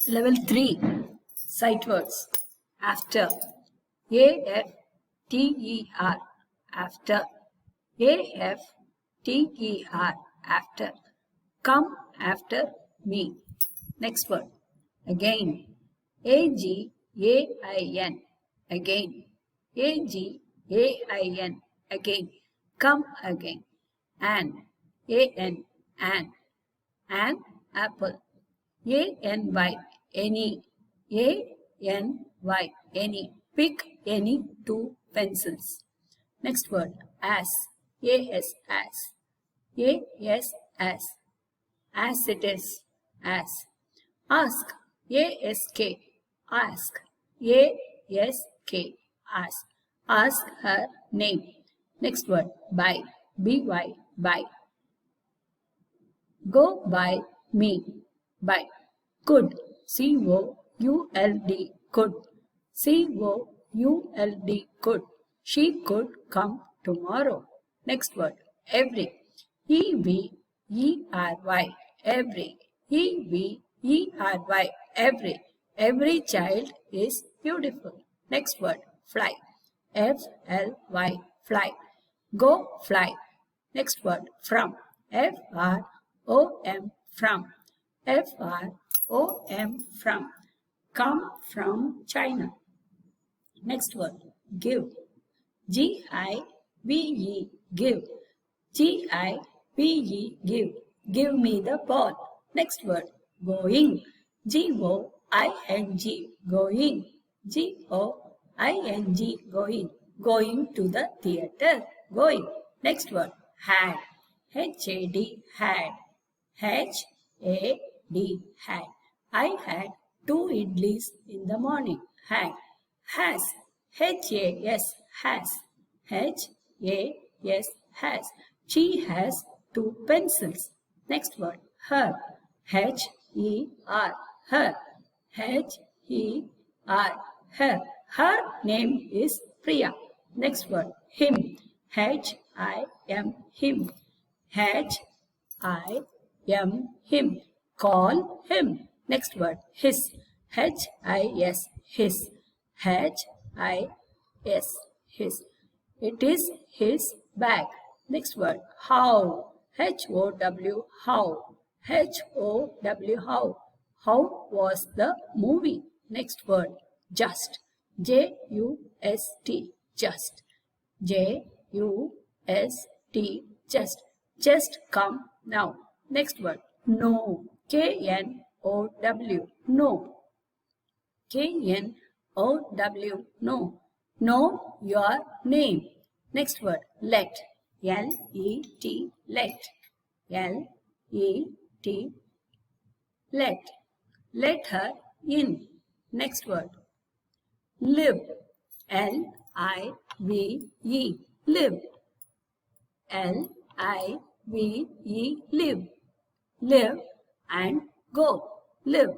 Level 3 Sight words. After. A-F-T-E-R. After. A-F-T-E-R. After. Come after me. Next word. Again. A-G-A-I-N. Again. A-G-A-I-N. Again. Come again. An. A-N. An. An apple. A-N-Y. Any. A-N-Y. Any. Pick any two pencils. Next word. As. A-S. As. A-S. As. As it is. As. Ask. A-S-K. Ask. A-S-K. Ask. Ask her name. Next word. Buy. B-Y. Buy. Go by me. By. Could. C-O-U-L-D. Could. C-O-U-L-D. Could. She could come tomorrow. Next word. Every. E-V-E-R-Y. Every. E-V-E-R-Y. Every. Every child is beautiful. Next word. Fly. F-L-Y. Fly. Go fly. Next word. From. F-R-O-M. From. F-R-O-M. From. Come from China. Next word. Give. G-I-V-E. Give. G-I-V-E. Give. Give me the ball. Next word. Going. G-O-I-N-G. Going. G-O-I-N-G. Going. Going to the theater. Going. Next word. Had. H-A-D. Had. H-A-D. Had. I had 2 idlis in the morning. Had. Has. H-A-S. Has. H-A-S. Has. She has 2 pencils. Next word. Her. H-E-R. Her. H-E-R. Her. Her name is Priya. Next word. Him. H-I-M. Him. H-I-M. Him. Call him. Next word. His. H-I-S. His. H-I-S. His. It is his bag. Next word. How. H-O-W. How. H-O-W. How. How was the movie? Next word. Just. J-U-S-T. Just. J-U-S-T. Just. Just come now. Next word. No. K-N-O-W. No. K-N-O-W. No. Know your name. Next word. Let. L-E-T. Let. L-E-T. Let. Let her in. Next word. Live. L-I-V-E. Live. L-I-V-E. Live. Live and go. Live.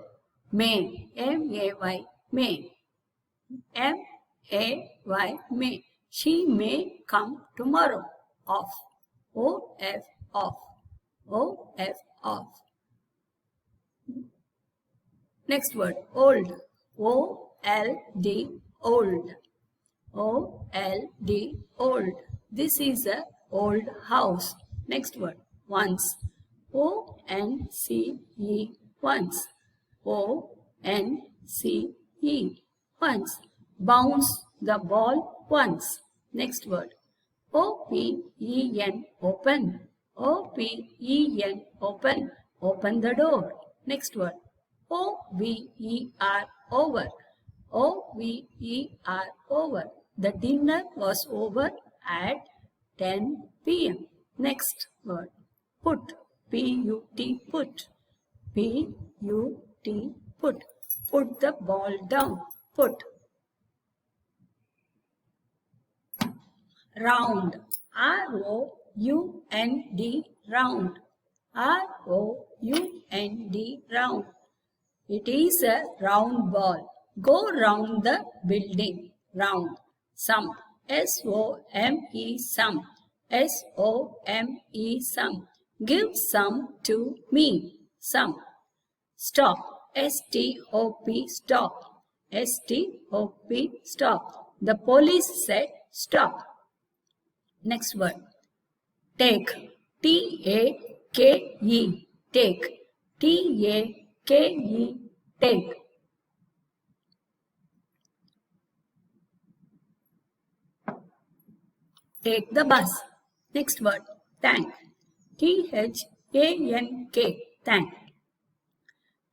May. M-A-Y. May. M-A-Y. May. She may come tomorrow. Off. O-F. Off. O-F. Off. Next word. Old. O-L-D. Old. O-L-D. Old. This is a old house. Next word. Once. O-N-C-E. Once. O-N-C-E. Once. Bounce the ball once. Next word. O-P-E-N. Open. O-P-E-N. Open. Open the door. Next word. O-V-E-R. Over. O-V-E-R. Over. The dinner was over at 10 p.m. Next word. Put. P-U-T. Put. P-U-T. Put. Put the ball down. Put. Round. R-O-U-N-D. Round. R-O-U-N-D. Round. It is a round ball. Go round the building. Round. Sum. S-O-M-E. Sum. S-O-M-E. Sum. Give some to me. Some. Stop. S-T-O-P, stop. S-T-O-P, stop. The police said stop. Next word. Take. T-A-K-E. Take. T-A-K-E. Take. Take the bus. Next word. Thank. T-H-A-N-K. Thank.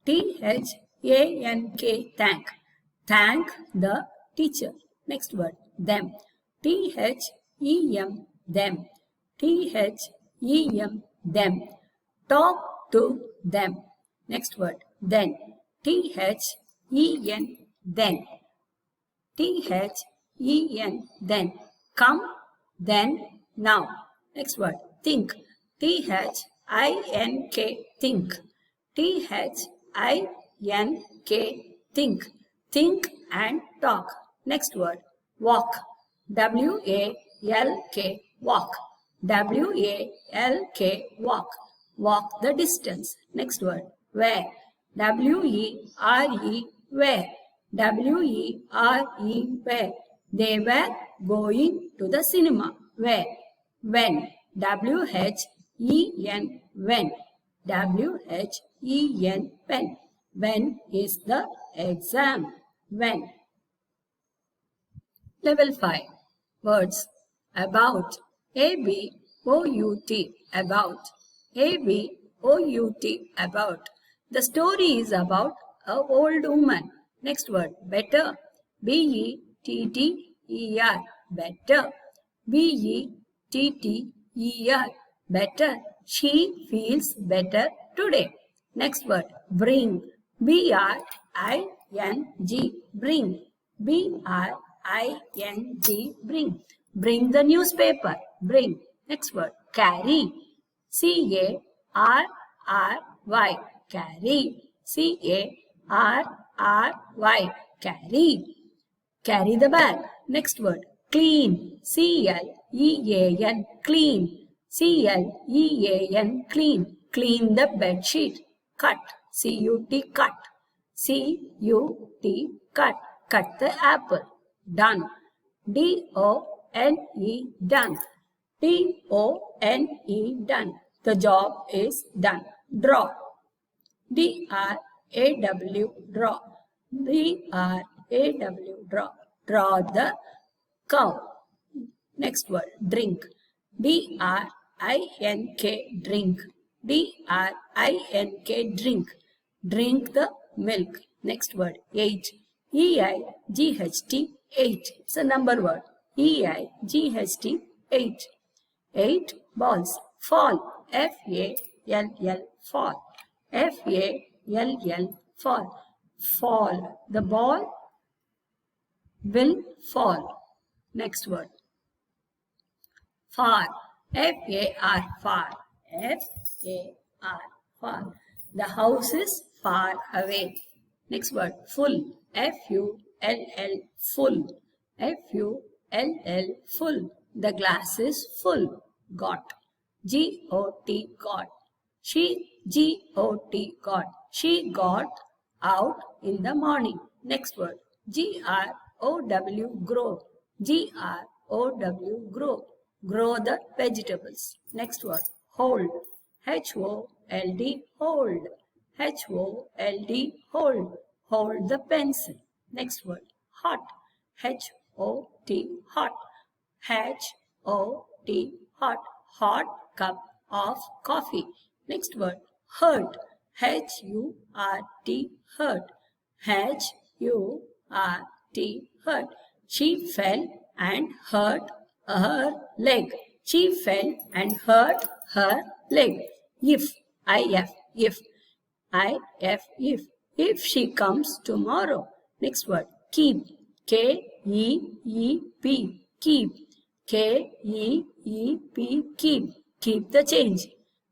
T-H-A-N-K. Thank. Thank the teacher. Next word. Them. T-H-E-M. Them. T-H-E-M. Them. Talk to them. Next word. Then. T-H-E-N. Then. T-H-E-N. Then. Come. Then. Now. Next word. Think. T-H-I-N-K. Think. T-H-I-N-K. Think. Think and talk. Next word. Walk. W-A-L-K. Walk. W-A-L-K. Walk. Walk the distance. Next word. Where. W-E-R-E. Where. W-E-R-E. Where. They were going to the cinema. Where. When. W-H-E-N. When. W-H-E-N. When. When is the exam? When. Level 5. Words. About. A-B-O-U-T. About. A-B-O-U-T. About. The story is about an old woman. Next word. Better. B-E-T-T-E-R. Better. B-E-T-T-E-R. Better. She feels better today. Next word. Bring. B-R-I-N-G. Bring. B-R-I-N-G. Bring. Bring the newspaper. Bring. Next word. Carry. C-A-R-R-Y. Carry. C-A-R-R-Y. Carry. Carry the bag. Next word. Clean. C-L-E-A-N. Clean. C-L-E-A-N. Clean. Clean the bed sheet. Cut. C-U-T. Cut. C-U-T. Cut. Cut the apple. Done. D-O-N-E. Done. D-O-N-E. Done. The job is done. Draw. D-R-A-W. Draw. D-R-A-W. Draw. Draw the cow. Next word. Drink. D-R-I-N-K. Drink. D-R-I-N-K. Drink. Drink the milk. Next word. Eight. E-I-G-H-T. Eight. It's a number word. E-I-G-H-T. Eight. 8 balls. Fall. F-A-L-L. Fall. F-A-L-L. Fall. Fall. The ball will fall. Next word. Far. F-A-R. Far. F-A-R. Far. The house is far away. Next word. Full. F-U-L-L. Full. F-U-L-L. Full. The glass is full. Got. G-O-T. Got. She. G-O-T. Got. She got out in the morning. Next word. G-R-O-W. Grow. G-R-O-W. Grow. Grow the vegetables. Next word. Hold. H-O-L-D. Hold. H-O-L-D. Hold. Hold the pencil. Next word. Hot. H-O-T. Hot. H-O-T. Hot. Hot cup of coffee. Next word. Hurt. H-U-R-T. Hurt. H-U-R-T. Hurt. She fell and hurt her leg. She fell and hurt her leg. If. I-F. If. I-F. If. If she comes tomorrow. Next word. Keep. K-E-E-P. Keep. K-E-E-P. Keep. Keep the change.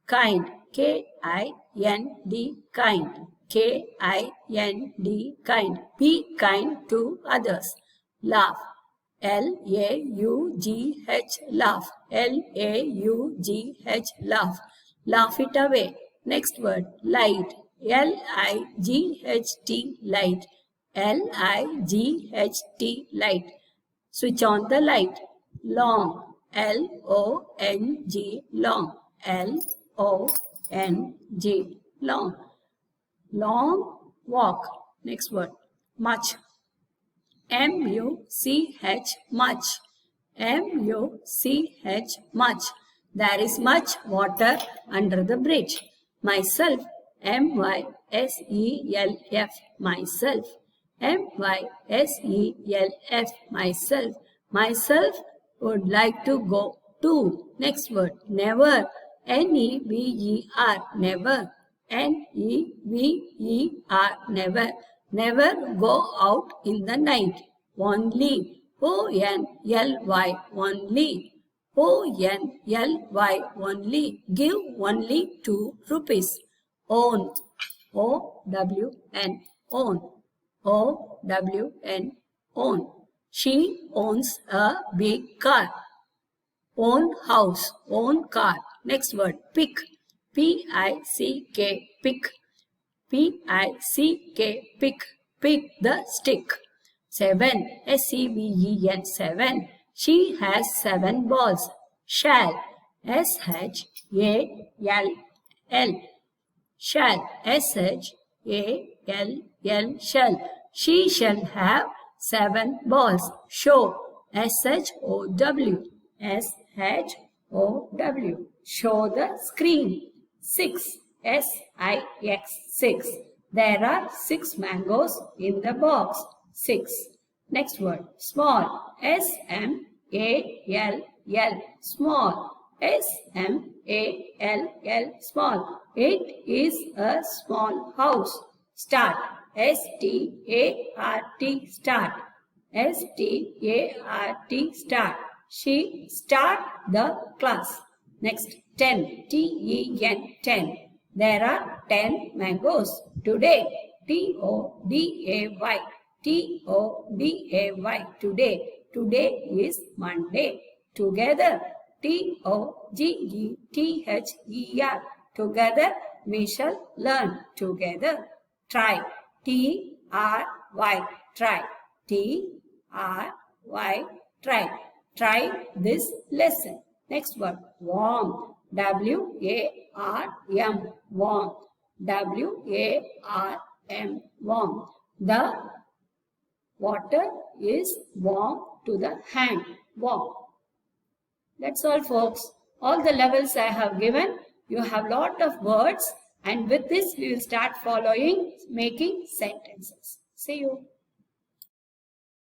Kind. K-I-N-D. Kind. K-I-N-D. Kind. Be kind to others. Laugh. L-A-U-G-H. Laugh. L-A-U-G-H. Laugh. Laugh it away. Next word. Light. L-I-G-H-T, light. L-I-G-H-T, light. Switch on the light. Long. L-O-N-G, long. L-O-N-G, long. Long walk. Next word. Much. M-U-C-H, much. M-U-C-H, much. There is much water under the bridge. Myself. M-Y-S-E-L-F, myself. M-Y-S-E-L-F, myself. Myself would like to go to. Next word. Never. N-E-V-E-R, never. N-E-V-E-R, never. Never go out in the night. Only. O-N-L-Y, only. O-N-L-Y, only. Give only 2 rupees. Own. O-W-N, own. O-W-N, own. She owns a big car. Own house, own car. Next word. Pick. P-I-C-K, pick. P-I-C-K, pick. Pick the stick. 7. S-E-V-E-N, 7. She has 7 balls. Shall. S-H-A-L-L. Shall. S-H-A-L-L. Shall. She shall have 7 balls. Show. S-H-O-W. S-H-O-W. Show the screen. 6. S-I-X, 6. There are 6 mangoes in the box. 6. Next word. Small. S-M-A-L-L. Small. S-M-A-L-L. Small. It is a small house. Start. S-T-A-R-T. Start. S-T-A-R-T. Start. She start the class. Next. 10. T-E-N. 10. There are 10 mangoes. Today. T-O-D-A-Y. T-O-D-A-Y. Today. Today is Monday. Together. T-O-G-E-T-H-E-R. Together we shall learn. Together. Try. T-R-Y. Try. T-R-Y. Try. Try this lesson. Next word. Warm. W-A-R-M. Warm. W-A-R-M. Warm. The water is warm to the hand. Warm. That's all, folks. All the levels I have given. You have lot of words, and with this we will start following making sentences. See you.